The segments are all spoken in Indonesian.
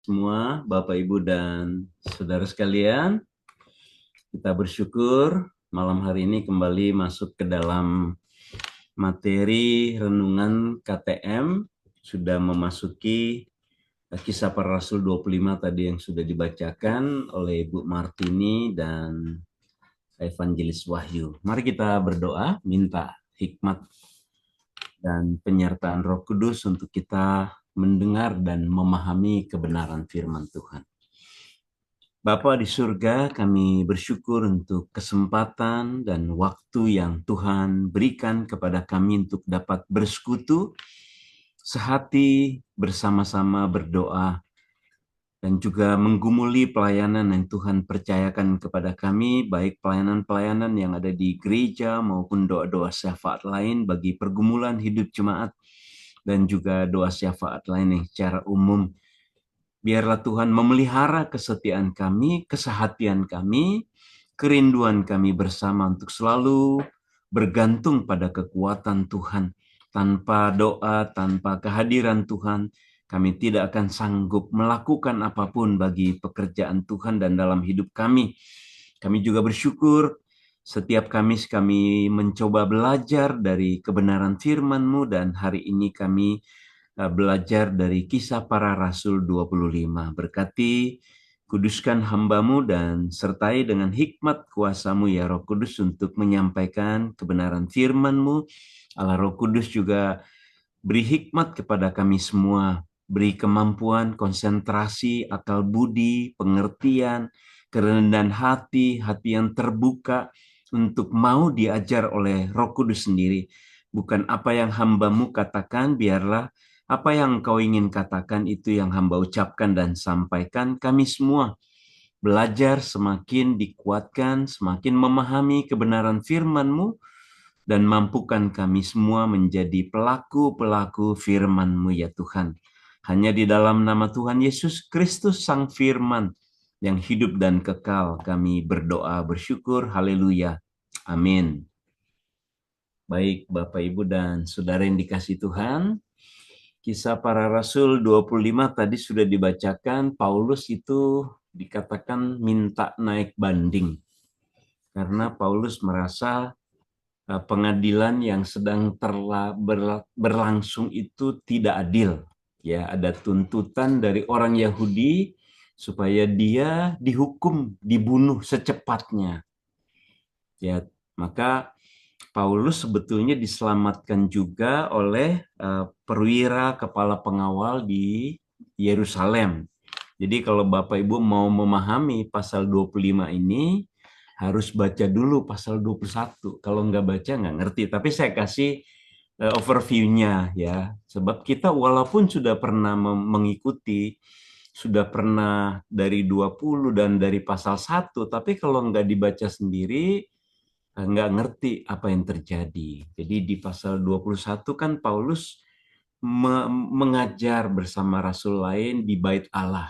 Semua Bapak, Ibu, dan saudara sekalian, kita bersyukur malam hari ini kembali masuk ke dalam materi renungan KTM, sudah memasuki Kisah Para Rasul 25 tadi yang sudah dibacakan oleh Ibu Martini dan Evangelis Wahyu. Mari kita berdoa, minta hikmat dan penyertaan Roh Kudus untuk kita mendengar dan memahami kebenaran firman Tuhan. Bapa di surga, kami bersyukur untuk kesempatan dan waktu yang Tuhan berikan kepada kami untuk dapat bersekutu, sehati bersama-sama berdoa, dan juga menggumuli pelayanan yang Tuhan percayakan kepada kami, baik pelayanan-pelayanan yang ada di gereja maupun doa-doa syafaat lain bagi pergumulan hidup jemaat, dan juga doa syafaat lain yang secara umum. Biarlah Tuhan memelihara kesetiaan kami, kesehatian kami, kerinduan kami bersama untuk selalu bergantung pada kekuatan Tuhan. Tanpa doa, tanpa kehadiran Tuhan, kami tidak akan sanggup melakukan apapun bagi pekerjaan Tuhan dan dalam hidup kami. Kami juga bersyukur setiap Kamis kami mencoba belajar dari kebenaran firman-Mu, dan hari ini kami belajar dari Kisah Para Rasul 25. Berkati, kuduskan hamba-Mu dan sertai dengan hikmat kuasa-Mu ya Roh Kudus untuk menyampaikan kebenaran firman-Mu. Allah Roh Kudus juga beri hikmat kepada kami semua, beri kemampuan, konsentrasi, akal budi, pengertian, kerendahan hati, hati yang terbuka untuk mau diajar oleh Roh Kudus sendiri. Bukan apa yang hamba-Mu katakan, biarlah apa yang Kau ingin katakan itu yang hamba ucapkan dan sampaikan. Kami semua belajar semakin dikuatkan, semakin memahami kebenaran firman-Mu, dan mampukan kami semua menjadi pelaku-pelaku firman-Mu ya Tuhan. Hanya di dalam nama Tuhan Yesus Kristus Sang Firman yang hidup dan kekal kami berdoa bersyukur. Haleluya. Amin. Baik Bapak, Ibu, dan saudara yang dikasihi Tuhan, Kisah Para Rasul 25 tadi sudah dibacakan. Paulus itu dikatakan minta naik banding karena Paulus merasa pengadilan yang sedang berlangsung itu tidak adil. Ya, ada tuntutan dari orang Yahudi supaya dia dihukum, dibunuh secepatnya. Ya, maka Paulus sebetulnya diselamatkan juga oleh perwira kepala pengawal di Yerusalem. Jadi kalau Bapak Ibu mau memahami pasal 25 ini, harus baca dulu pasal 21. Kalau nggak baca nggak ngerti. Tapi saya kasih overview-nya ya. Sebab kita walaupun sudah pernah mengikuti, sudah pernah dari 20 dan dari pasal 1, tapi kalau nggak dibaca sendiri, nggak ngerti apa yang terjadi. Jadi di pasal 21 kan Paulus mengajar bersama rasul lain di bait Allah.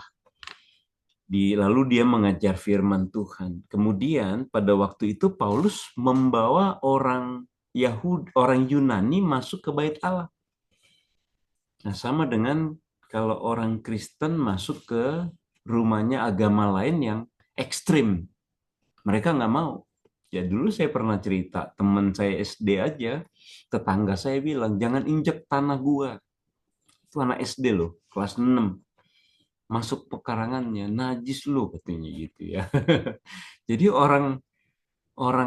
Lalu dia mengajar firman Tuhan. Kemudian pada waktu itu Paulus membawa orang Yunani masuk ke bait Allah. Nah, sama dengan kalau orang Kristen masuk ke rumahnya agama lain yang ekstrim. Mereka nggak mau. Ya dulu saya pernah cerita, teman saya SD aja, tetangga saya bilang, jangan injek tanah gua. Itu anak SD loh, kelas 6. Masuk pekarangannya, najis loh katanya gitu ya. Jadi orang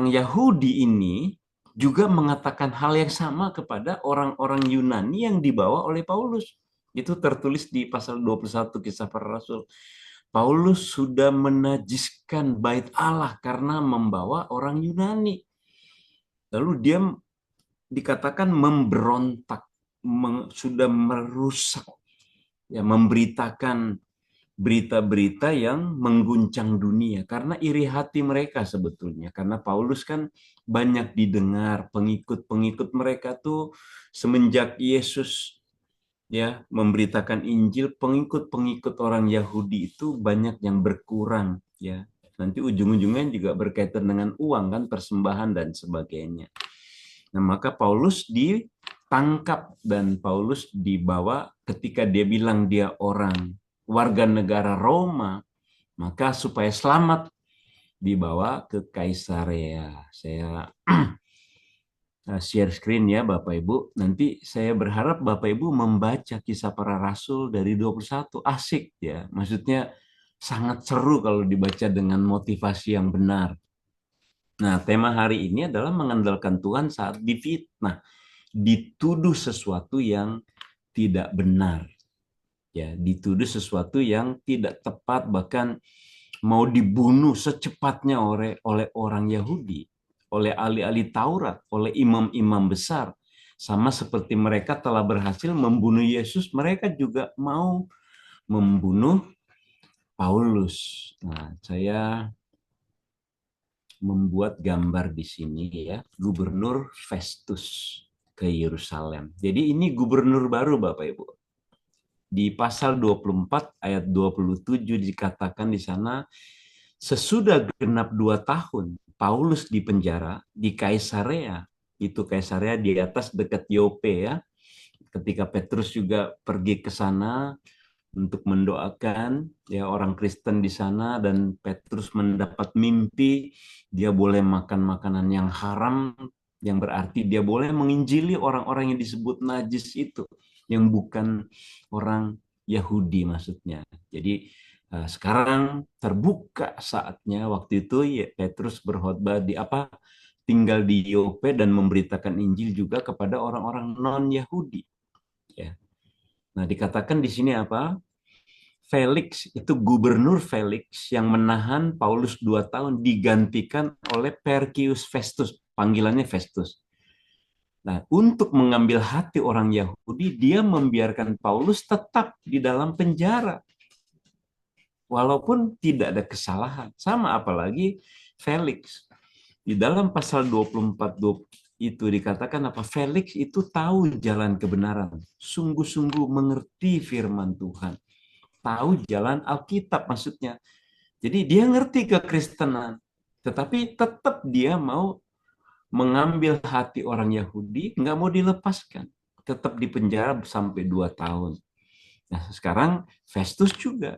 Yahudi ini juga mengatakan hal yang sama kepada orang-orang Yunani yang dibawa oleh Paulus. Itu tertulis di pasal 21 Kisah Para Rasul. Paulus sudah menajiskan bait Allah karena membawa orang Yunani. Lalu dia dikatakan memberontak, sudah merusak, ya, memberitakan berita-berita yang mengguncang dunia karena iri hati mereka sebetulnya. Karena Paulus kan banyak didengar, pengikut-pengikut mereka tuh semenjak Yesus ya memberitakan Injil, pengikut-pengikut orang Yahudi itu banyak yang berkurang ya. Nanti ujung-ujungnya juga berkaitan dengan uang kan, persembahan dan sebagainya. Nah, maka Paulus ditangkap dan Paulus dibawa ketika dia bilang dia orang warga negara Roma, maka supaya selamat dibawa ke Kaisarea. Saya share screen ya Bapak Ibu. Nanti saya berharap Bapak Ibu membaca Kisah Para Rasul dari 21. Asik ya. Maksudnya sangat seru kalau dibaca dengan motivasi yang benar. Nah, tema hari ini adalah mengandalkan Tuhan saat difitnah, dituduh sesuatu yang tidak benar. Ya, dituduh sesuatu yang tidak tepat, bahkan mau dibunuh secepatnya oleh orang Yahudi, oleh ahli-ahli Taurat, oleh imam-imam besar. Sama seperti mereka telah berhasil membunuh Yesus, mereka juga mau membunuh Paulus. Nah, saya membuat gambar di sini ya, Gubernur Festus ke Yerusalem. Jadi ini gubernur baru Bapak Ibu. Di pasal 24 ayat 27 dikatakan di sana, sesudah genap 2 tahun Paulus di penjara di Kaisarea, itu Kaisarea di atas dekat Yope ya. Ketika Petrus juga pergi ke sana untuk mendoakan ya orang Kristen di sana, dan Petrus mendapat mimpi dia boleh makan makanan yang haram, yang berarti dia boleh menginjili orang-orang yang disebut najis itu, yang bukan orang Yahudi maksudnya. Jadi sekarang terbuka saatnya, waktu itu ya, Petrus berkhotbah di tinggal di Yope dan memberitakan Injil juga kepada orang-orang non-Yahudi ya. Nah, dikatakan di sini apa? Felix, itu gubernur Felix yang menahan Paulus 2 tahun digantikan oleh Perkius Festus, panggilannya Festus. Nah, untuk mengambil hati orang Yahudi, dia membiarkan Paulus tetap di dalam penjara. Walaupun tidak ada kesalahan. Sama apalagi Felix. Di dalam pasal 24 itu dikatakan apa? Felix itu tahu jalan kebenaran. Sungguh-sungguh mengerti firman Tuhan. Tahu jalan Alkitab maksudnya. Jadi dia ngerti kekristenan, tetapi tetap dia mau mengambil hati orang Yahudi, nggak mau dilepaskan. Tetap di penjara sampai 2 tahun. Nah, sekarang Festus juga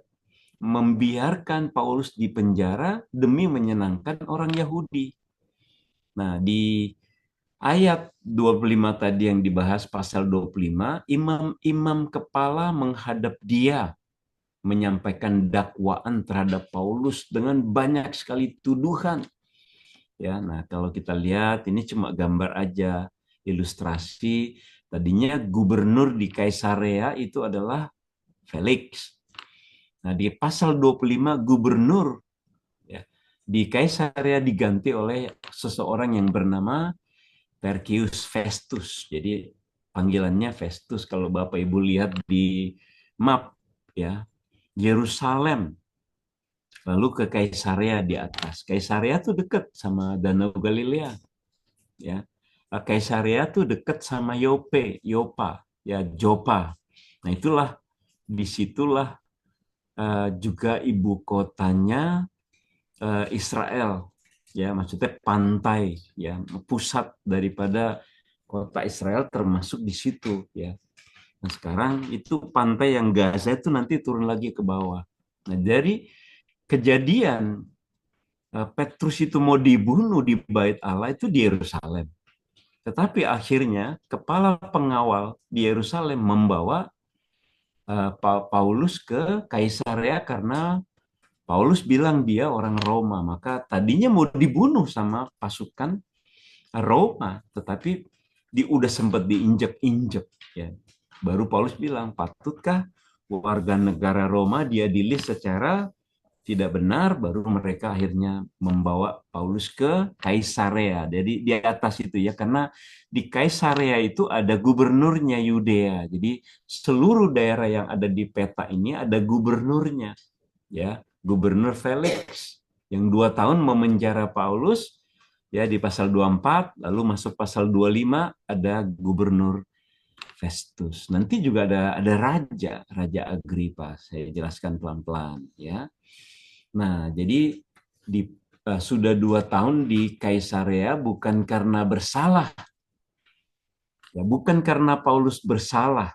membiarkan Paulus di penjara demi menyenangkan orang Yahudi. Nah, di ayat 25 tadi yang dibahas pasal 25, imam-imam kepala menghadap dia menyampaikan dakwaan terhadap Paulus dengan banyak sekali tuduhan. Ya, nah kalau kita lihat ini cuma gambar aja, ilustrasi. Tadinya gubernur di Kaisarea itu adalah Felix. Nah, di pasal 25 gubernur ya, di Kaisarea diganti oleh seseorang yang bernama Perkius Festus. Jadi panggilannya Festus kalau Bapak Ibu lihat di map ya, Yerusalem, lalu ke Kaisarea di atas. Kaisarea tuh dekat sama Danau Galilea, ya. Kaisarea tuh dekat sama Yopa, ya Jopa. Nah itulah, disitulah juga ibu kotanya Israel, ya maksudnya pantai, ya pusat daripada kota Israel termasuk di situ, ya. Nah sekarang itu pantai yang Gaza itu nanti turun lagi ke bawah. Nah dari kejadian Petrus itu mau dibunuh di Bait Allah itu di Yerusalem. Tetapi akhirnya kepala pengawal di Yerusalem membawa Paulus ke Kaisarea karena Paulus bilang dia orang Roma. Maka tadinya mau dibunuh sama pasukan Roma, tetapi udah sempat diinjek-injek. Ya. Baru Paulus bilang, patutkah warga negara Roma diadili secara tidak benar, baru mereka akhirnya membawa Paulus ke Kaisarea. Jadi di atas itu ya, karena di Kaisarea itu ada gubernurnya Yudea. Jadi seluruh daerah yang ada di peta ini ada gubernurnya, ya, Gubernur Felix yang 2 tahun memenjara Paulus, ya di pasal 24, lalu masuk pasal 25 ada Gubernur Festus. Nanti juga ada Raja Agripa. Saya jelaskan pelan-pelan, ya. Nah, jadi sudah 2 tahun di Kaisarea bukan karena bersalah, ya bukan karena Paulus bersalah,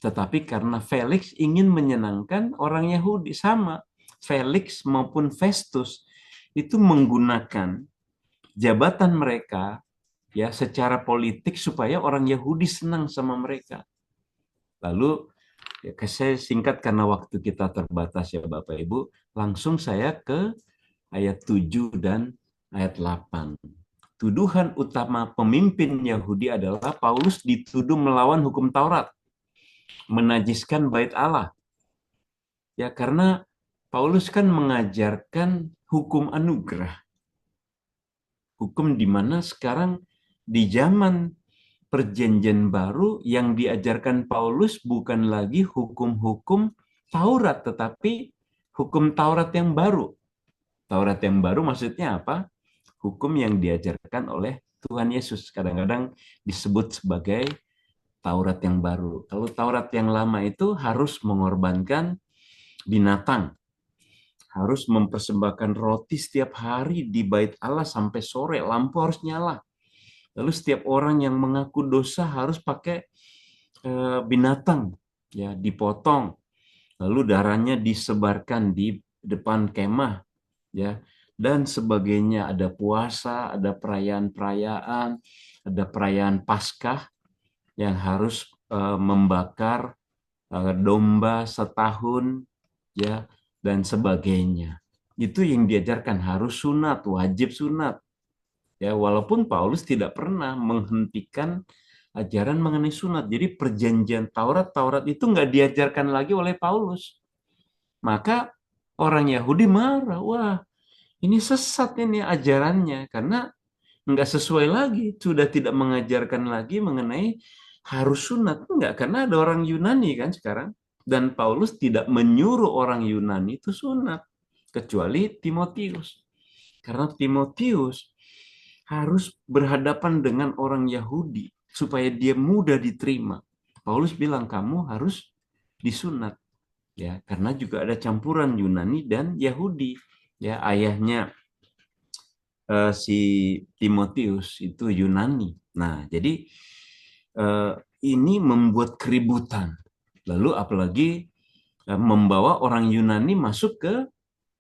Tetapi karena Felix ingin menyenangkan orang Yahudi, sama Felix maupun Festus itu menggunakan jabatan mereka ya secara politik supaya orang Yahudi senang sama mereka. Lalu ya, saya singkat karena waktu kita terbatas ya Bapak Ibu, langsung saya ke ayat 7 dan ayat 8. Tuduhan utama pemimpin Yahudi adalah Paulus dituduh melawan hukum Taurat, menajiskan bait Allah. Ya, karena Paulus kan mengajarkan hukum anugerah. Hukum di mana sekarang di zaman Perjanjian Baru yang diajarkan Paulus bukan lagi hukum-hukum Taurat, tetapi hukum Taurat yang baru. Taurat yang baru maksudnya apa? Hukum yang diajarkan oleh Tuhan Yesus. Kadang-kadang disebut sebagai Taurat yang baru. Kalau Taurat yang lama itu harus mengorbankan binatang. Harus mempersembahkan roti setiap hari di bait Allah sampai sore. Lampu harus nyala. Lalu setiap orang yang mengaku dosa harus pakai binatang, ya dipotong. Lalu darahnya disebarkan di depan kemah, ya dan sebagainya. Ada puasa, ada perayaan-perayaan, ada perayaan Paskah yang harus membakar domba setahun, ya dan sebagainya. Itu yang diajarkan, harus sunat, wajib sunat. Ya, walaupun Paulus tidak pernah menghentikan ajaran mengenai sunat. Jadi perjanjian Taurat itu nggak diajarkan lagi oleh Paulus. Maka orang Yahudi marah, wah ini sesat ini ajarannya, karena nggak sesuai lagi, sudah tidak mengajarkan lagi mengenai harus sunat. Enggak, karena ada orang Yunani kan sekarang. Dan Paulus tidak menyuruh orang Yunani itu sunat, kecuali Timotius. Karena Timotius harus berhadapan dengan orang Yahudi, supaya dia mudah diterima. Paulus bilang, kamu harus disunat. Ya, karena juga ada campuran Yunani dan Yahudi. Ya, ayahnya si Timotius itu Yunani. Nah, jadi ini membuat keributan. Lalu apalagi membawa orang Yunani masuk ke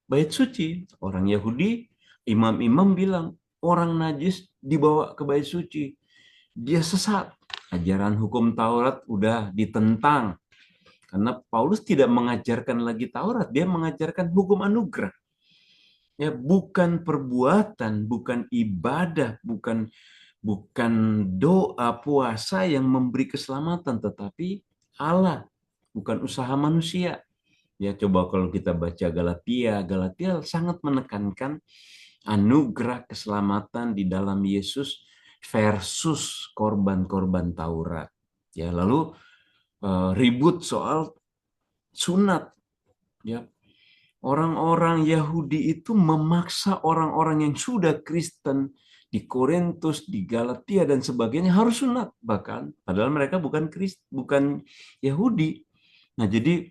bait suci. Orang Yahudi, imam-imam bilang, orang najis dibawa ke bait suci. Dia sesat. Ajaran hukum Taurat udah ditentang. Karena Paulus tidak mengajarkan lagi Taurat, dia mengajarkan hukum anugerah. Ya, bukan perbuatan, bukan ibadah, bukan doa puasa yang memberi keselamatan, tetapi Allah, bukan usaha manusia. Ya, coba kalau kita baca Galatia sangat menekankan anugerah keselamatan di dalam Yesus versus korban-korban Taurat. Ya, lalu ribut soal sunat. Ya, orang-orang Yahudi itu memaksa orang-orang yang sudah Kristen di Korintus, di Galatia dan sebagainya harus sunat, bahkan padahal mereka bukan Yahudi. Nah, jadi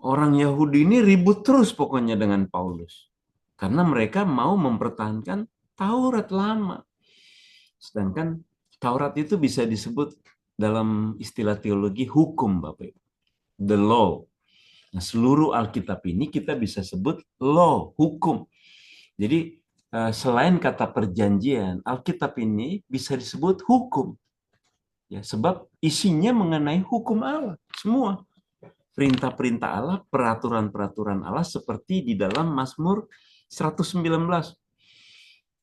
orang Yahudi ini ribut terus pokoknya dengan Paulus karena mereka mau mempertahankan Taurat lama. Sedangkan Taurat itu bisa disebut dalam istilah teologi hukum, Bapak Ibu. The law. Nah, seluruh Alkitab ini kita bisa sebut law, hukum. Jadi selain kata perjanjian, Alkitab ini bisa disebut hukum. Ya, sebab isinya mengenai hukum Allah, semua. Perintah-perintah Allah, peraturan-peraturan Allah seperti di dalam Mazmur 119.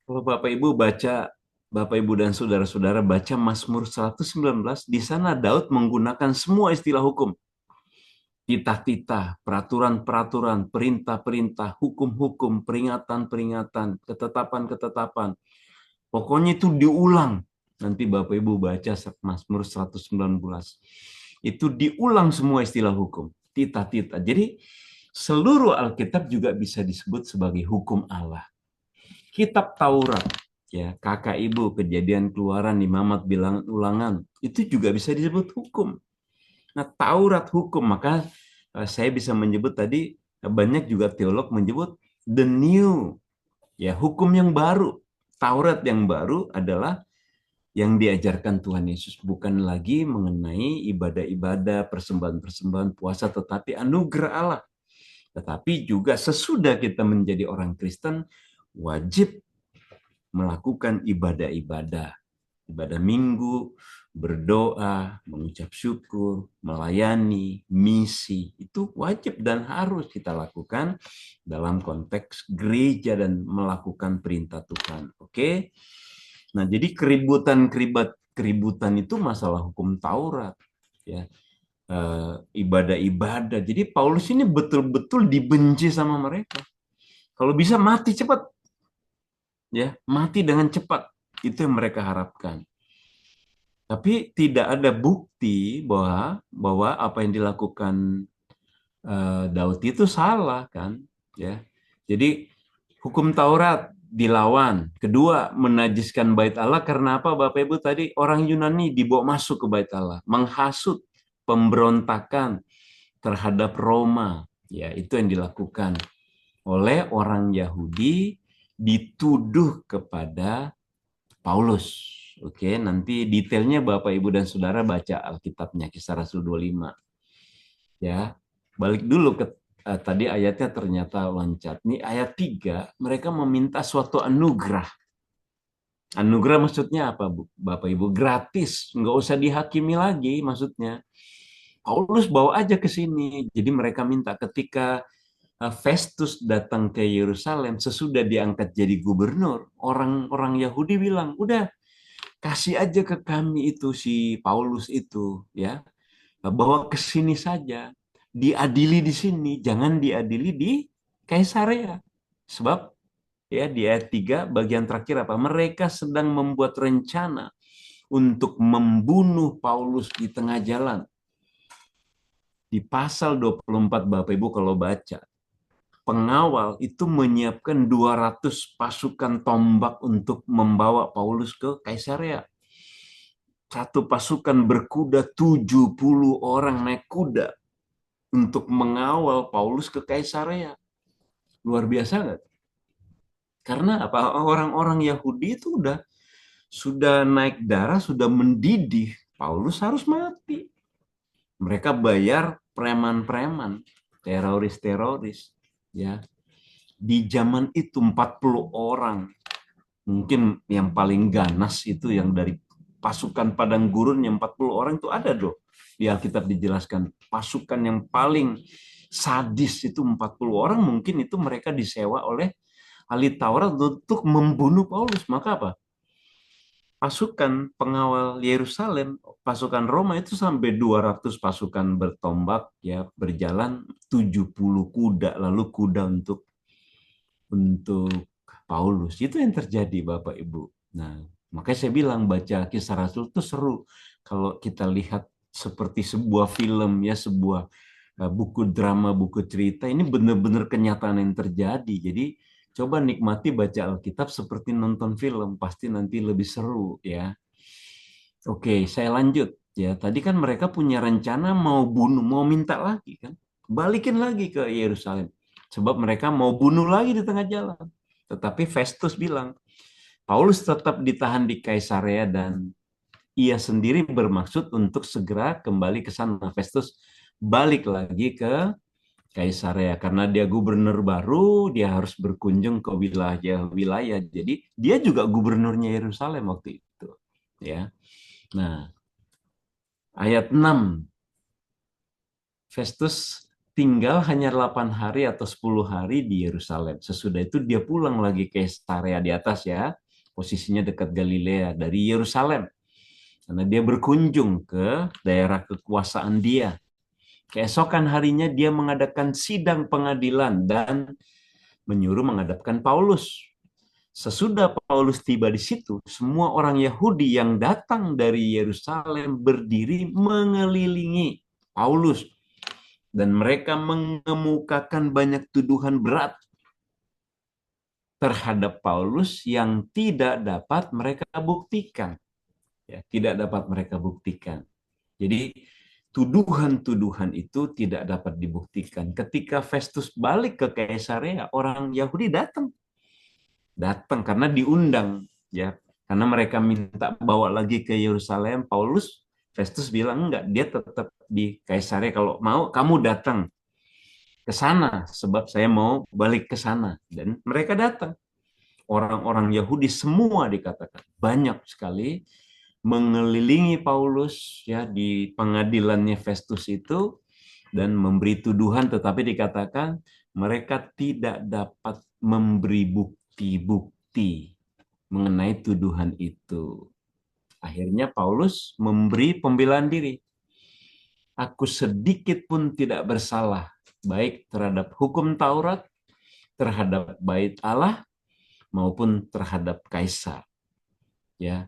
Kalau Bapak Ibu dan saudara-saudara baca Mazmur 119, di sana Daud menggunakan semua istilah hukum. Titah-titah, peraturan-peraturan, perintah-perintah, hukum-hukum, peringatan-peringatan, ketetapan-ketetapan. Pokoknya itu diulang. Nanti Bapak Ibu baca Mazmur 119. Itu diulang semua istilah hukum, titah-titah. Jadi seluruh Alkitab juga bisa disebut sebagai hukum Allah. Kitab Taurat, ya kakak ibu, Kejadian, Keluaran, Imamat, Bilangan, Ulangan, itu juga bisa disebut hukum. Nah, Taurat hukum, maka saya bisa menyebut tadi, banyak juga teolog menyebut the new, ya hukum yang baru. Taurat yang baru adalah Yang diajarkan Tuhan Yesus bukan lagi mengenai ibadah-ibadah, persembahan-persembahan puasa, tetapi anugerah Allah. Tetapi juga sesudah kita menjadi orang Kristen, wajib melakukan ibadah-ibadah. Ibadah minggu, berdoa, mengucap syukur, melayani, misi. Itu wajib dan harus kita lakukan dalam konteks gereja dan melakukan perintah Tuhan. Oke? Nah, jadi keributan itu masalah hukum Taurat. Ya, ibadah-ibadah. Jadi Paulus ini betul-betul dibenci sama mereka. Kalau bisa mati cepat, ya mati dengan cepat. Itu yang mereka harapkan. Tapi tidak ada bukti bahwa apa yang dilakukan Daud itu salah kan, ya. Jadi hukum Taurat dilawan. Kedua, menajiskan bait Allah karena apa Bapak Ibu tadi orang Yunani dibawa masuk ke bait Allah, menghasut, pemberontakan terhadap Roma. Ya, itu yang dilakukan oleh orang Yahudi dituduh kepada Paulus. Oke, nanti detailnya Bapak Ibu dan Saudara baca Alkitabnya Kisah Rasul 25. Ya, balik dulu ke tadi ayatnya ternyata loncat. Nih ayat 3, mereka meminta suatu anugerah. Anugerah maksudnya apa, Bapak Ibu? Gratis, nggak usah dihakimi lagi maksudnya. Paulus bawa aja ke sini. Jadi mereka minta ketika Festus datang ke Yerusalem sesudah diangkat jadi gubernur, orang-orang Yahudi bilang, udah kasih aja ke kami itu si Paulus itu, ya, bawa ke sini saja, diadili di sini, jangan diadili di Kaisarea. Sebab ya di ayat 3 bagian terakhir apa? Mereka sedang membuat rencana untuk membunuh Paulus di tengah jalan. Di pasal 24 Bapak Ibu kalau baca, pengawal itu menyiapkan 200 pasukan tombak untuk membawa Paulus ke Kaisarea. Satu pasukan berkuda 70 orang naik kuda untuk mengawal Paulus ke Kaisarea. Luar biasa nggak? Karena apa? Orang-orang Yahudi itu sudah naik darah, sudah mendidih. Paulus harus mati. Mereka bayar preman-preman, teroris-teroris. Ya, di zaman itu 40 orang. Mungkin yang paling ganas itu yang dari pasukan padang gurun yang 40 orang itu ada doh. Di Alkitab dijelaskan pasukan yang paling sadis itu 40 orang, mungkin itu mereka disewa oleh ahli Taurat untuk membunuh Paulus. Maka apa? Pasukan pengawal Yerusalem, pasukan Roma itu sampai 200 pasukan bertombak ya, berjalan 70 kuda, lalu kuda untuk Paulus. Itu yang terjadi Bapak Ibu. Nah, makanya saya bilang baca Kisah Rasul itu seru kalau kita lihat seperti sebuah film ya, sebuah buku drama, buku cerita. Ini benar-benar kenyataan yang terjadi. Jadi coba nikmati baca Alkitab seperti nonton film, pasti nanti lebih seru ya. Oke, saya lanjut ya. Tadi kan mereka punya rencana mau bunuh, mau minta lagi kan. Balikin lagi ke Yerusalem. Sebab mereka mau bunuh lagi di tengah jalan. Tetapi Festus bilang, Paulus tetap ditahan di Kaisarea dan ia sendiri bermaksud untuk segera kembali ke sana. Festus balik lagi ke Kaisarea karena dia gubernur baru, dia harus berkunjung ke wilayah-wilayah. Jadi dia juga gubernurnya Yerusalem waktu itu, ya. Nah, ayat 6, Festus tinggal hanya 8 hari atau 10 hari di Yerusalem. Sesudah itu dia pulang lagi ke Kaisarea di atas ya, posisinya dekat Galilea dari Yerusalem. Karena dia berkunjung ke daerah kekuasaan dia. Keesokan harinya dia mengadakan sidang pengadilan dan menyuruh menghadapkan Paulus. Sesudah Paulus tiba di situ, semua orang Yahudi yang datang dari Yerusalem berdiri mengelilingi Paulus dan mereka mengemukakan banyak tuduhan berat terhadap Paulus yang tidak dapat mereka buktikan. Ya, tidak dapat mereka buktikan. Jadi tuduhan-tuduhan itu tidak dapat dibuktikan. Ketika Festus balik ke Kaisarea, orang Yahudi datang karena diundang, ya. Karena mereka minta bawa lagi ke Yerusalem, Festus bilang enggak, dia tetap di Kaisarea. Kalau mau kamu datang ke sana, sebab saya mau balik ke sana. Dan mereka datang. Orang-orang Yahudi semua dikatakan banyak sekali mengelilingi Paulus ya di pengadilannya Festus itu dan memberi tuduhan, tetapi dikatakan mereka tidak dapat memberi bukti-bukti mengenai tuduhan itu. Akhirnya Paulus memberi pembelaan diri. Aku sedikit pun tidak bersalah, baik terhadap hukum Taurat, terhadap bait Allah, maupun terhadap kaisar. Ya,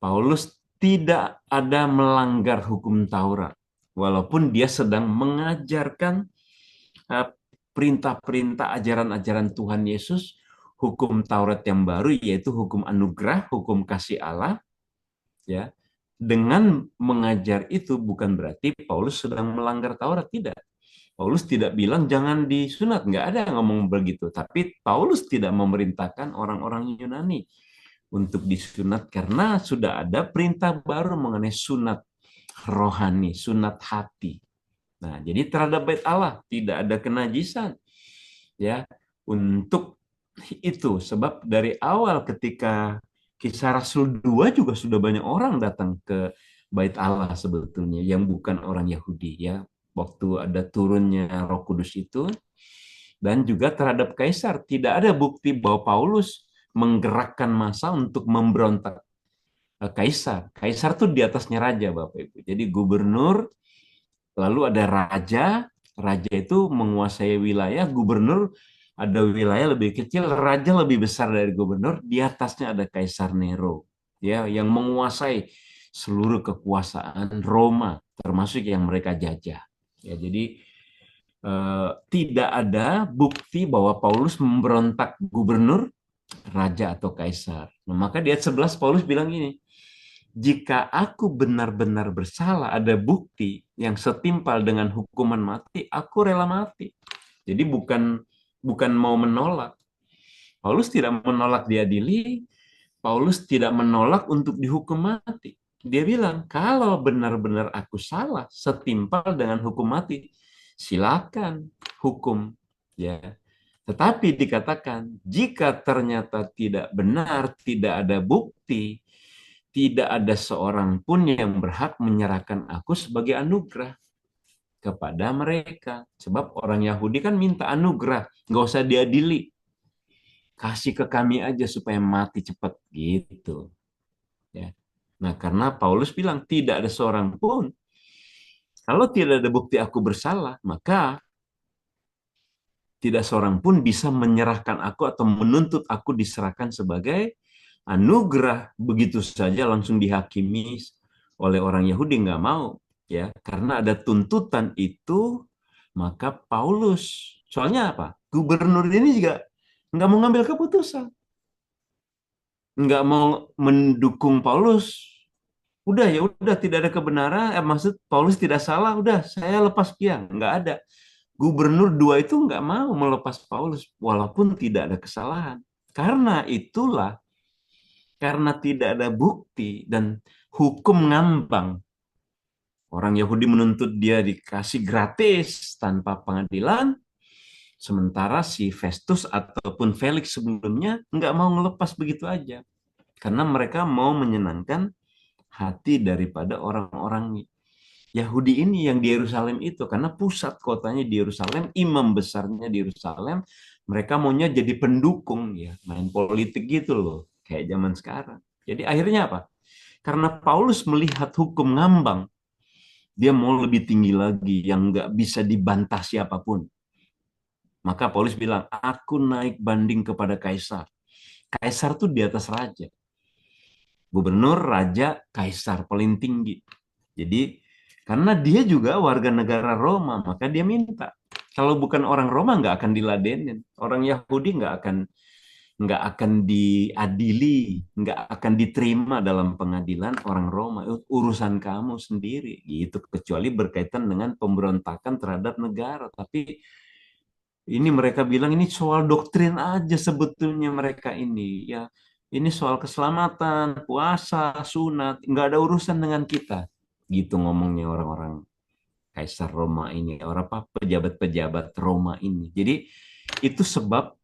Paulus tidak ada melanggar hukum Taurat, walaupun dia sedang mengajarkan perintah-perintah ajaran-ajaran Tuhan Yesus, hukum Taurat yang baru, yaitu hukum anugerah, hukum kasih Allah. Ya, dengan mengajar itu bukan berarti Paulus sedang melanggar Taurat, tidak. Paulus tidak bilang jangan disunat, nggak ada yang ngomong begitu. Tapi Paulus tidak memerintahkan orang-orang Yunani untuk disunat karena sudah ada perintah baru mengenai sunat rohani, sunat hati. Nah, jadi terhadap bait Allah tidak ada kenajisan. Ya, untuk itu sebab dari awal ketika Kisah Rasul 2 juga sudah banyak orang datang ke bait Allah sebetulnya yang bukan orang Yahudi ya. Waktu ada turunnya Roh Kudus itu, dan juga terhadap kaisar tidak ada bukti bahwa Paulus menggerakkan massa untuk memberontak kaisar. Kaisar tuh di atasnya raja, Bapak Ibu. Jadi gubernur, lalu ada raja, raja itu menguasai wilayah, gubernur ada wilayah lebih kecil, raja lebih besar dari gubernur, di atasnya ada Kaisar Nero, ya, yang menguasai seluruh kekuasaan Roma, termasuk yang mereka jajah. Ya, jadi tidak ada bukti bahwa Paulus memberontak gubernur, raja atau kaisar. Nah, maka di ayat 11 Paulus bilang gini, jika aku benar-benar bersalah, ada bukti yang setimpal dengan hukuman mati, aku rela mati. Jadi bukan mau menolak. Paulus tidak menolak diadili, Paulus tidak menolak untuk dihukum mati. Dia bilang, kalau benar-benar aku salah, setimpal dengan hukum mati, silakan hukum. Ya. Tetapi dikatakan, jika ternyata tidak benar, tidak ada bukti, tidak ada seorang pun yang berhak menyerahkan aku sebagai anugerah kepada mereka. Sebab orang Yahudi kan minta anugerah, nggak usah diadili. Kasih ke kami aja supaya mati cepat gitu. Ya. Nah, karena Paulus bilang tidak ada seorang pun. Kalau tidak ada bukti aku bersalah, maka tidak seorang pun bisa menyerahkan aku atau menuntut aku diserahkan sebagai anugerah begitu saja langsung dihakimi oleh orang Yahudi, nggak mau ya, karena ada tuntutan itu. Maka Paulus, soalnya apa, gubernur ini juga nggak mau ngambil keputusan, nggak mau mendukung Paulus. Udah ya udah, tidak ada kebenaran, maksud Paulus tidak salah, udah saya lepas dia, nggak ada. Gubernur dua itu nggak mau melepas Paulus walaupun tidak ada kesalahan. Karena itulah, karena tidak ada bukti dan hukum ngambang. Orang Yahudi menuntut dia dikasih gratis tanpa pengadilan, sementara si Festus ataupun Felix sebelumnya nggak mau ngelepas begitu aja. Karena mereka mau menyenangkan hati daripada orang-orang Yahudi ini yang di Yerusalem itu. Karena pusat kotanya di Yerusalem, imam besarnya di Yerusalem, mereka maunya jadi pendukung, ya, main politik gitu loh, kayak zaman sekarang. Jadi akhirnya apa? Karena Paulus melihat hukum ngambang, dia mau lebih tinggi lagi yang nggak bisa dibantah siapapun. Maka Paulus bilang, aku naik banding kepada kaisar. Kaisar tuh di atas raja. Gubernur, raja, kaisar paling tinggi. Jadi karena dia juga warga negara Roma, maka dia minta. Kalau bukan orang Roma nggak akan diladenin. Orang Yahudi nggak akan diadili, nggak akan diterima dalam pengadilan orang Roma. Urusan kamu sendiri, gitu. Kecuali berkaitan dengan pemberontakan terhadap negara. Tapi ini mereka bilang ini soal doktrin aja sebetulnya mereka ini, ya. Ini soal keselamatan, puasa, sunat, nggak ada urusan dengan kita. Gitu ngomongnya orang-orang Kaisar Roma ini, orang apa pejabat-pejabat Roma ini. Jadi itu sebab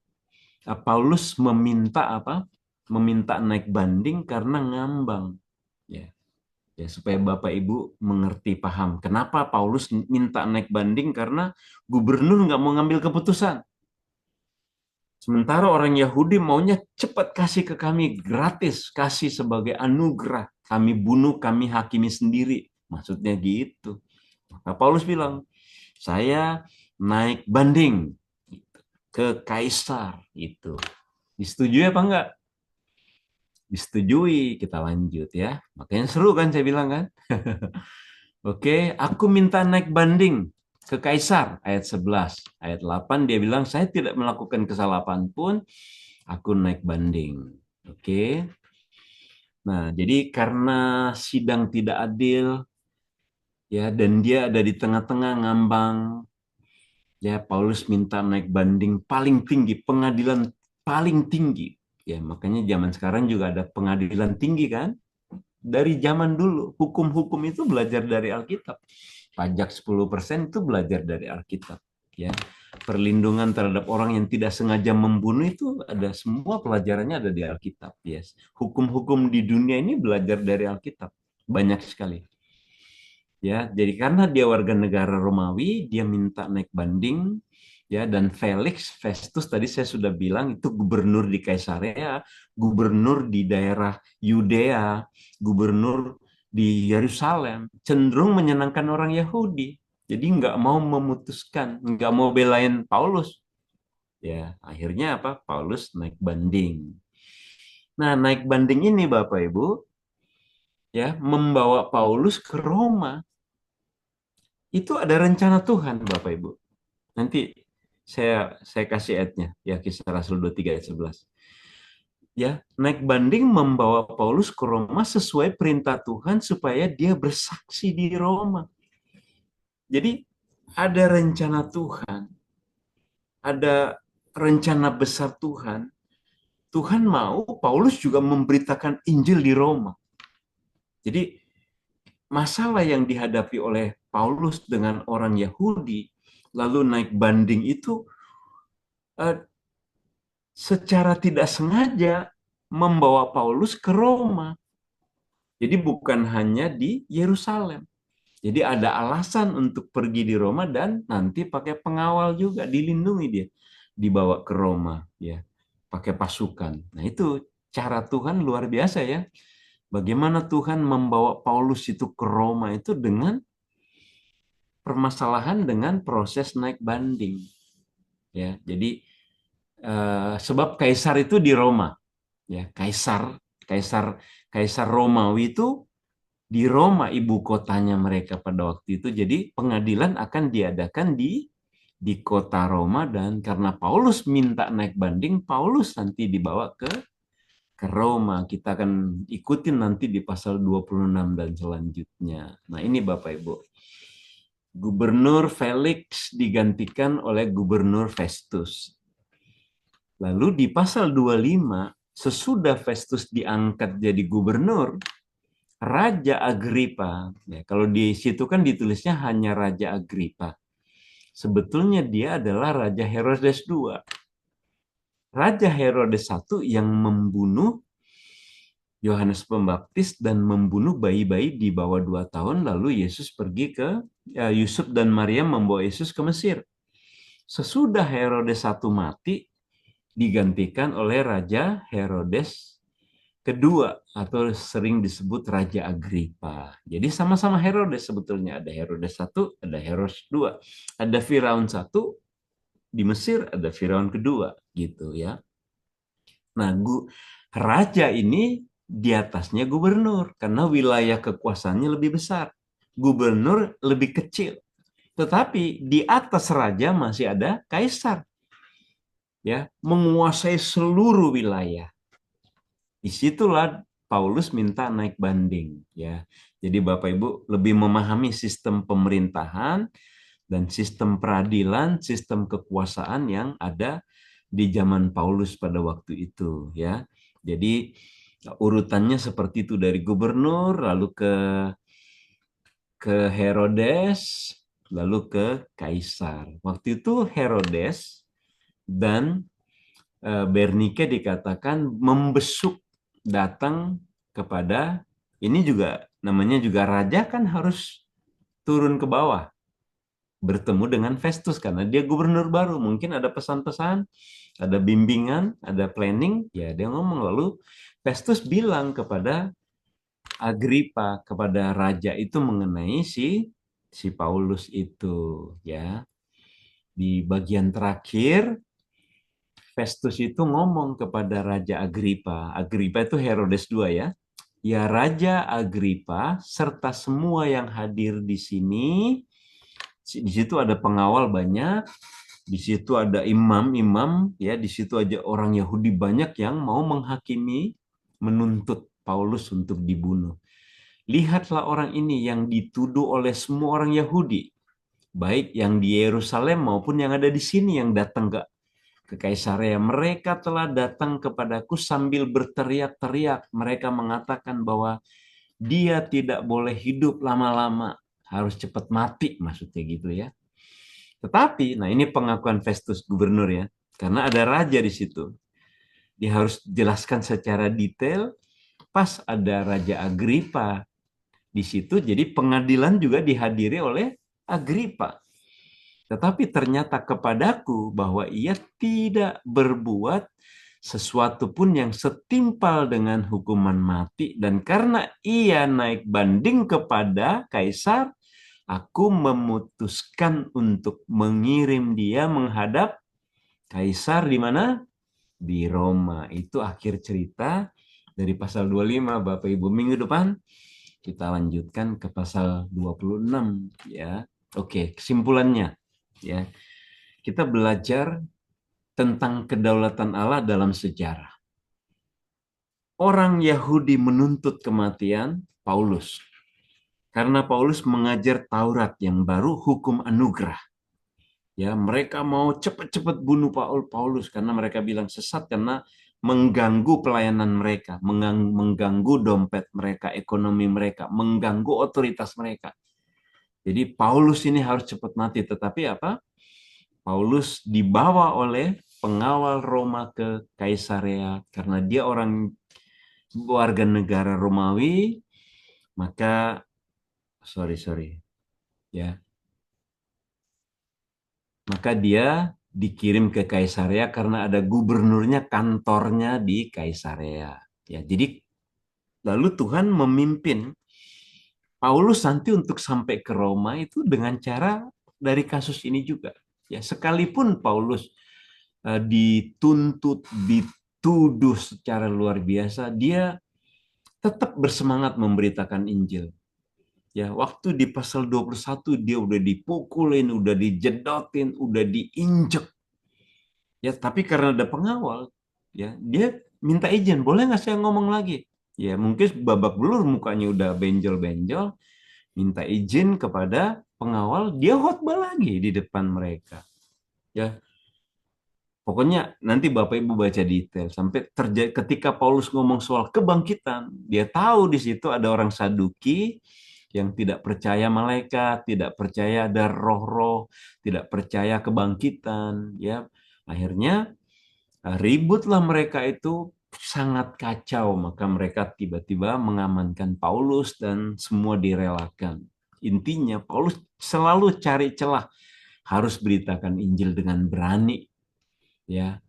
Paulus meminta apa? Meminta naik banding karena ngambang. Ya, ya supaya Bapak Ibu mengerti paham. Kenapa Paulus minta naik banding? Karena gubernur nggak mau ngambil keputusan. Sementara orang Yahudi maunya cepat kasih ke kami gratis, kasih sebagai anugerah. Kami bunuh, kami hakimi sendiri. Maksudnya gitu. Maka Paulus bilang, saya naik banding ke kaisar itu. Disetujui apa enggak? Disetujui, kita lanjut ya. Makanya seru kan saya bilang kan? Oke, aku minta naik banding ke kaisar ayat 11. Ayat 8 dia bilang saya tidak melakukan kesalahan pun, aku naik banding. Oke. Nah, jadi karena sidang tidak adil ya dan dia ada di tengah-tengah ngambang, ya Paulus minta naik banding paling tinggi, pengadilan paling tinggi. Ya, makanya zaman sekarang juga ada pengadilan tinggi kan? Dari zaman dulu, hukum-hukum itu belajar dari Alkitab. Pajak 10% itu belajar dari Alkitab. Ya, perlindungan terhadap orang yang tidak sengaja membunuh itu ada semua pelajarannya ada di Alkitab. Yes. Hukum-hukum di dunia ini belajar dari Alkitab. Banyak sekali. Ya, jadi karena dia warga negara Romawi, dia minta naik banding, ya, dan Felix Festus tadi saya sudah bilang itu gubernur di Kaisarea, gubernur di daerah Yudea, gubernur di Yerusalem, cenderung menyenangkan orang Yahudi. Jadi nggak mau memutuskan, nggak mau belain Paulus. Ya, akhirnya apa? Paulus naik banding. Nah, naik banding ini Bapak Ibu, ya, membawa Paulus ke Roma. Itu ada rencana Tuhan, Bapak Ibu. Nanti saya kasih ayatnya, ya Kisah Rasul 23 ayat 11. Ya, naik banding membawa Paulus ke Roma sesuai perintah Tuhan supaya dia bersaksi di Roma. Jadi ada rencana Tuhan, ada rencana besar Tuhan. Tuhan mau Paulus juga memberitakan Injil di Roma. Jadi masalah yang dihadapi oleh Paulus dengan orang Yahudi lalu naik banding itu eh, secara tidak sengaja membawa Paulus ke Roma. Jadi bukan hanya di Yerusalem. Jadi ada alasan untuk pergi di Roma dan nanti pakai pengawal juga, dilindungi dia, dibawa ke Roma, ya, pakai pasukan. Nah itu cara Tuhan luar biasa ya. Bagaimana Tuhan membawa Paulus itu ke Roma itu dengan permasalahan dengan proses naik banding, ya. Jadi sebab kaisar itu di Roma, ya, kaisar kaisar Romawi itu di Roma ibu kotanya mereka pada waktu itu. Jadi pengadilan akan diadakan di kota Roma dan karena Paulus minta naik banding, Paulus nanti dibawa ke Roma. Kita akan ikutin nanti di pasal 26 dan selanjutnya. Nah, ini Bapak Ibu. Gubernur Felix digantikan oleh Gubernur Festus. Lalu di pasal 25, sesudah Festus diangkat jadi gubernur, Raja Agripa, ya, kalau di situ kan ditulisnya hanya Raja Agripa. Sebetulnya dia adalah Raja Herodes II. Raja Herodes I yang membunuh Yohanes Pembaptis dan membunuh bayi-bayi di bawah 2 tahun, lalu Yesus pergi ke Yusuf dan Maria membawa Yesus ke Mesir. Sesudah Herodes I mati, digantikan oleh Raja Herodes kedua atau sering disebut Raja Agripa. Jadi sama-sama Herodes sebetulnya. Ada Herodes I, ada Herodes II. Ada Firaun I di Mesir, ada Firaun kedua gitu ya. Nah, raja ini di atasnya gubernur karena wilayah kekuasaannya lebih besar. Gubernur lebih kecil. Tetapi di atas raja masih ada kaisar. Ya, menguasai seluruh wilayah. Disitulah Paulus minta naik banding, ya. Jadi Bapak Ibu lebih memahami sistem pemerintahan dan sistem peradilan, sistem kekuasaan yang ada di zaman Paulus pada waktu itu, ya. Jadi urutannya seperti itu, dari gubernur lalu ke Herodes lalu ke kaisar. Waktu itu Herodes dan Bernike dikatakan membesuk datang kepada, ini juga namanya juga raja kan harus turun ke bawah bertemu dengan Festus karena dia gubernur baru, mungkin ada pesan-pesan, ada bimbingan, ada planning, ya dia ngomong. Lalu Festus bilang kepada Agripa, kepada raja itu mengenai si Paulus itu, ya. Di bagian terakhir Festus itu ngomong kepada Raja Agripa. Agripa itu Herodes II, ya. Ya Raja Agripa serta semua yang hadir di sini, di situ ada pengawal banyak, di situ ada imam-imam, ya, di situ aja orang Yahudi banyak yang mau menghakimi, menuntut Paulus untuk dibunuh. Lihatlah orang ini yang dituduh oleh semua orang Yahudi, baik yang di Yerusalem maupun yang ada di sini yang datang ke Kaisarea. Mereka telah datang kepadaku sambil berteriak-teriak. Mereka mengatakan bahwa dia tidak boleh hidup lama-lama, harus cepat mati, maksudnya gitu, ya. Tetapi, nah ini pengakuan Festus gubernur, ya, karena ada raja di situ. Dia harus jelaskan secara detail. Pas ada Raja Agripa di situ, jadi pengadilan juga dihadiri oleh Agripa. Tetapi ternyata kepadaku bahwa ia tidak berbuat sesuatu pun yang setimpal dengan hukuman mati, dan karena ia naik banding kepada kaisar, aku memutuskan untuk mengirim dia menghadap kaisar di mana? Di Roma. Itu akhir cerita dari pasal 25, Bapak Ibu. Minggu depan kita lanjutkan ke pasal 26, ya. Oke, kesimpulannya, ya. Kita belajar tentang kedaulatan Allah dalam sejarah. Orang Yahudi menuntut kematian Paulus karena Paulus mengajar Taurat yang baru, hukum anugerah. Ya, mereka mau cepat-cepat bunuh Paulus karena mereka bilang sesat, karena mengganggu pelayanan mereka, mengganggu dompet mereka, ekonomi mereka, mengganggu otoritas mereka. Jadi Paulus ini harus cepat mati. Tetapi apa? Paulus dibawa oleh pengawal Roma ke Kaisarea karena dia orang warga negara Romawi, maka ya, maka dia dikirim ke Kaisarea karena ada gubernurnya, kantornya di Kaisarea. Ya, jadi lalu Tuhan memimpin Paulus nanti untuk sampai ke Roma itu dengan cara dari kasus ini juga. Ya, sekalipun Paulus dituntut, dituduh secara luar biasa, dia tetap bersemangat memberitakan Injil. Ya, waktu di pasal 21 dia udah dipukulin, udah dijedotin, udah diinjek. Ya, tapi karena ada pengawal, ya, dia minta izin, boleh nggak saya ngomong lagi? Ya, mungkin babak belur, mukanya udah benjol-benjol, minta izin kepada pengawal, dia khotbah lagi di depan mereka. Ya, pokoknya nanti Bapak Ibu baca detail sampai terjadi ketika Paulus ngomong soal kebangkitan, dia tahu di situ ada orang Saduki yang tidak percaya malaikat, tidak percaya ada roh-roh, tidak percaya kebangkitan, ya. Akhirnya ributlah mereka itu, sangat kacau, maka mereka tiba-tiba mengamankan Paulus dan semua direlakan. Intinya Paulus selalu cari celah, harus beritakan Injil dengan berani, ya.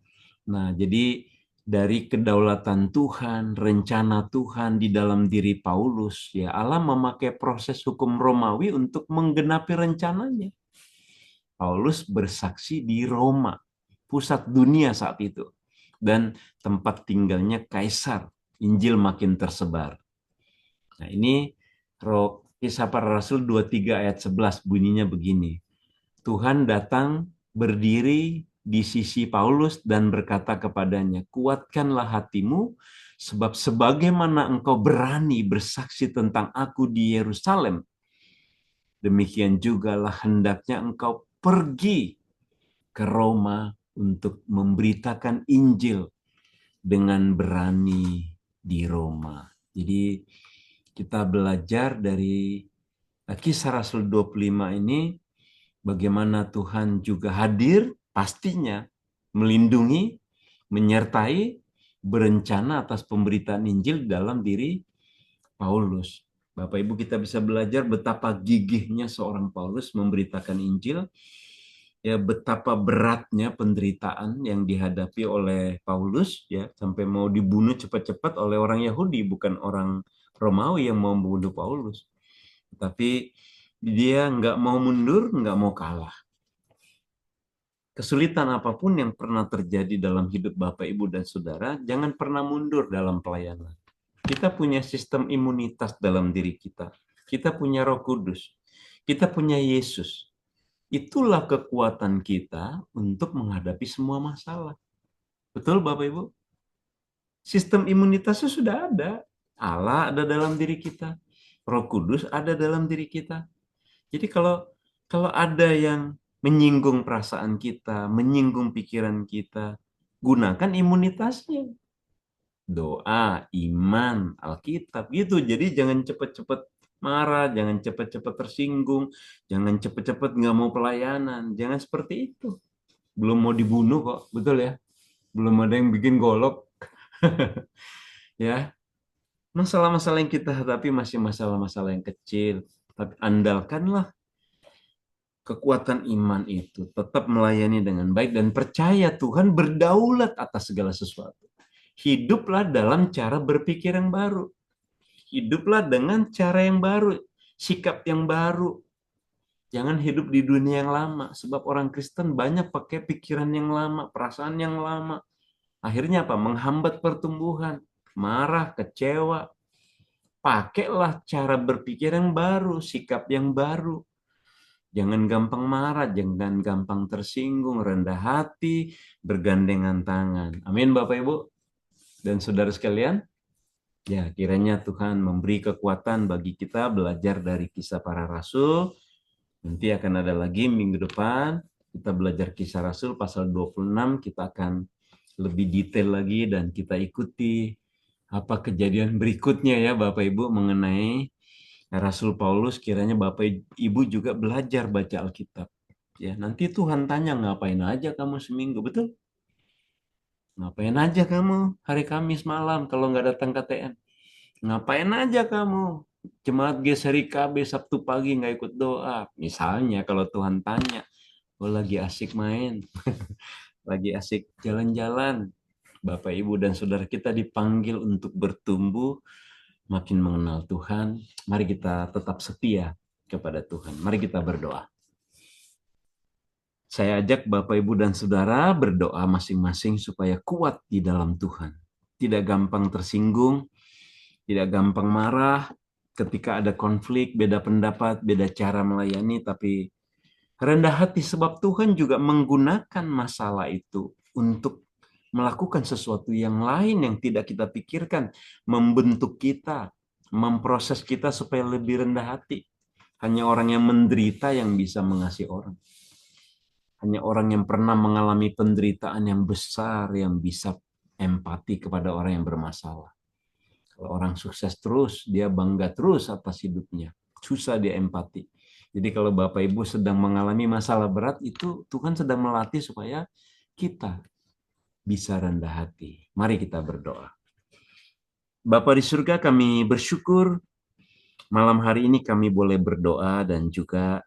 Nah, jadi dari kedaulatan Tuhan, rencana Tuhan di dalam diri Paulus, ya, Allah memakai proses hukum Romawi untuk menggenapi rencananya. Paulus bersaksi di Roma, pusat dunia saat itu, dan tempat tinggalnya kaisar. Injil makin tersebar. Nah, ini Kisah Para Rasul 23 ayat 11 bunyinya begini. Tuhan datang berdiri di sisi Paulus dan berkata kepadanya, kuatkanlah hatimu, sebab sebagaimana engkau berani bersaksi tentang aku di Yerusalem, demikian jugalah hendaknya engkau pergi ke Roma untuk memberitakan Injil dengan berani di Roma. Jadi kita belajar dari Kisah Rasul 25 ini, bagaimana Tuhan juga hadir, pastinya melindungi, menyertai, berencana atas pemberitaan Injil dalam diri Paulus. Bapak Ibu, kita bisa belajar betapa gigihnya seorang Paulus memberitakan Injil, ya betapa beratnya penderitaan yang dihadapi oleh Paulus, ya sampai mau dibunuh cepat-cepat oleh orang Yahudi, bukan orang Romawi yang mau membunuh Paulus. Tapi dia nggak mau mundur, nggak mau kalah. Kesulitan apapun yang pernah terjadi dalam hidup Bapak, Ibu, dan Saudara, jangan pernah mundur dalam pelayanan. Kita punya sistem imunitas dalam diri kita. Kita punya Roh Kudus. Kita punya Yesus. Itulah kekuatan kita untuk menghadapi semua masalah. Betul, Bapak, Ibu? Sistem imunitasnya sudah ada. Allah ada dalam diri kita. Roh Kudus ada dalam diri kita. Jadi kalau ada yang menyinggung perasaan kita, menyinggung pikiran kita, gunakan imunitasnya. Doa, iman, Alkitab gitu. Jadi jangan cepat-cepat marah, jangan cepat-cepat tersinggung, jangan cepat-cepat nggak mau pelayanan, jangan seperti itu. Belum mau dibunuh kok, betul ya? Belum ada yang bikin golok. Ya, masalah-masalah yang kita hadapi masih masalah-masalah yang kecil. Tapi andalkanlah kekuatan iman itu, tetap melayani dengan baik dan percaya Tuhan berdaulat atas segala sesuatu. Hiduplah dalam cara berpikir yang baru. Hiduplah dengan cara yang baru, sikap yang baru. Jangan hidup di dunia yang lama, sebab orang Kristen banyak pakai pikiran yang lama, perasaan yang lama. Akhirnya apa? Menghambat pertumbuhan, marah, kecewa. Pakailah cara berpikir yang baru, sikap yang baru. Jangan gampang marah, jangan gampang tersinggung, rendah hati, bergandengan tangan. Amin, Bapak Ibu dan saudara sekalian. Ya, kiranya Tuhan memberi kekuatan bagi kita belajar dari kisah para rasul. Nanti akan ada lagi minggu depan, kita belajar kisah rasul pasal 26, kita akan lebih detail lagi dan kita ikuti apa kejadian berikutnya ya Bapak Ibu mengenai Rasul Paulus. Kiranya Bapak Ibu juga belajar baca Alkitab. Ya, nanti Tuhan tanya, ngapain aja kamu seminggu, betul? Ngapain aja kamu hari Kamis malam kalau nggak datang KTM? Ngapain aja kamu jemaat GSRI KB Sabtu pagi nggak ikut doa? Misalnya kalau Tuhan tanya, oh lagi asik main, lagi asik jalan-jalan. Bapak, Ibu, dan saudara kita dipanggil untuk bertumbuh, makin mengenal Tuhan. Mari kita tetap setia kepada Tuhan. Mari kita berdoa. Saya ajak Bapak, Ibu, dan Saudara berdoa masing-masing supaya kuat di dalam Tuhan. Tidak gampang tersinggung, tidak gampang marah ketika ada konflik, beda pendapat, beda cara melayani, tapi rendah hati sebab Tuhan juga menggunakan masalah itu untuk melakukan sesuatu yang lain yang tidak kita pikirkan, membentuk kita, memproses kita supaya lebih rendah hati. Hanya orang yang menderita yang bisa mengasihi orang. Hanya orang yang pernah mengalami penderitaan yang besar yang bisa empati kepada orang yang bermasalah. Kalau orang sukses terus, dia bangga terus atas hidupnya. Susah dia empati. Jadi kalau Bapak Ibu sedang mengalami masalah berat, itu Tuhan sedang melatih supaya kita bisa rendah hati. Mari kita berdoa. Bapa di surga, kami bersyukur malam hari ini kami boleh berdoa dan juga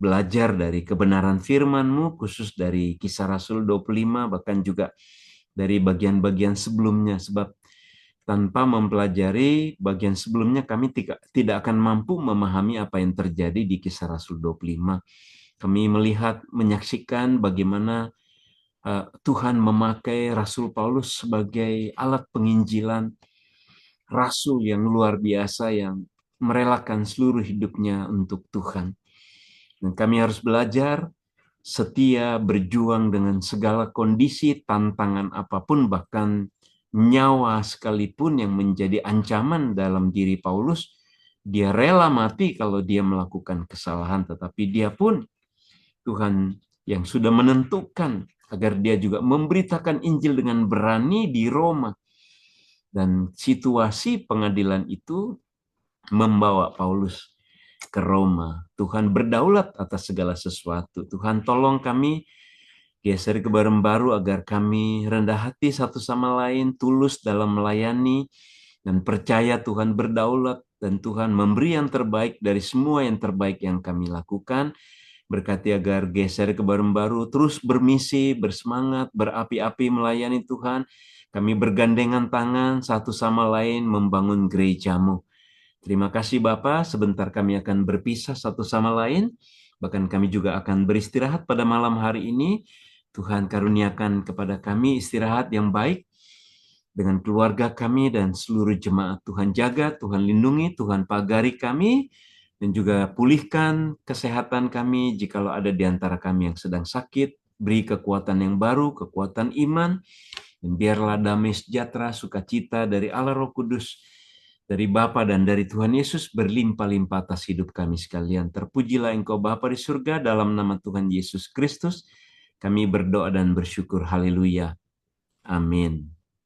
belajar dari kebenaran firman-Mu, khusus dari Kisah Rasul 25, bahkan juga dari bagian-bagian sebelumnya. Sebab tanpa mempelajari bagian sebelumnya, kami tidak akan mampu memahami apa yang terjadi di Kisah Rasul 25. Kami melihat, menyaksikan bagaimana Tuhan memakai Rasul Paulus sebagai alat penginjilan, rasul yang luar biasa yang merelakan seluruh hidupnya untuk Tuhan. Dan kami harus belajar setia, berjuang dengan segala kondisi, tantangan apapun, bahkan nyawa sekalipun yang menjadi ancaman dalam diri Paulus. Dia rela mati kalau dia melakukan kesalahan, tetapi dia pun Tuhan yang sudah menentukan agar dia juga memberitakan Injil dengan berani di Roma. Dan situasi pengadilan itu membawa Paulus ke Roma. Tuhan berdaulat atas segala sesuatu. Tuhan tolong kami geser ke baru agar kami rendah hati satu sama lain, tulus dalam melayani, dan percaya Tuhan berdaulat dan Tuhan memberi yang terbaik dari semua yang terbaik yang kami lakukan. Berkati agar geser ke baru terus bermisi, bersemangat, berapi-api melayani Tuhan. Kami bergandengan tangan satu sama lain membangun gereja-Mu. Terima kasih Bapa, sebentar kami akan berpisah satu sama lain. Bahkan kami juga akan beristirahat pada malam hari ini. Tuhan karuniakan kepada kami istirahat yang baik dengan keluarga kami dan seluruh jemaat. Tuhan jaga, Tuhan lindungi, Tuhan pagari kami, dan juga pulihkan kesehatan kami jikalau ada di antara kami yang sedang sakit. Beri kekuatan yang baru, kekuatan iman, dan biarlah damai sejahtera, sukacita dari Allah Roh Kudus, dari Bapa dan dari Tuhan Yesus berlimpah-limpah atas hidup kami sekalian. Terpujilah Engkau Bapa di surga, dalam nama Tuhan Yesus Kristus, kami berdoa dan bersyukur. Haleluya. Amin.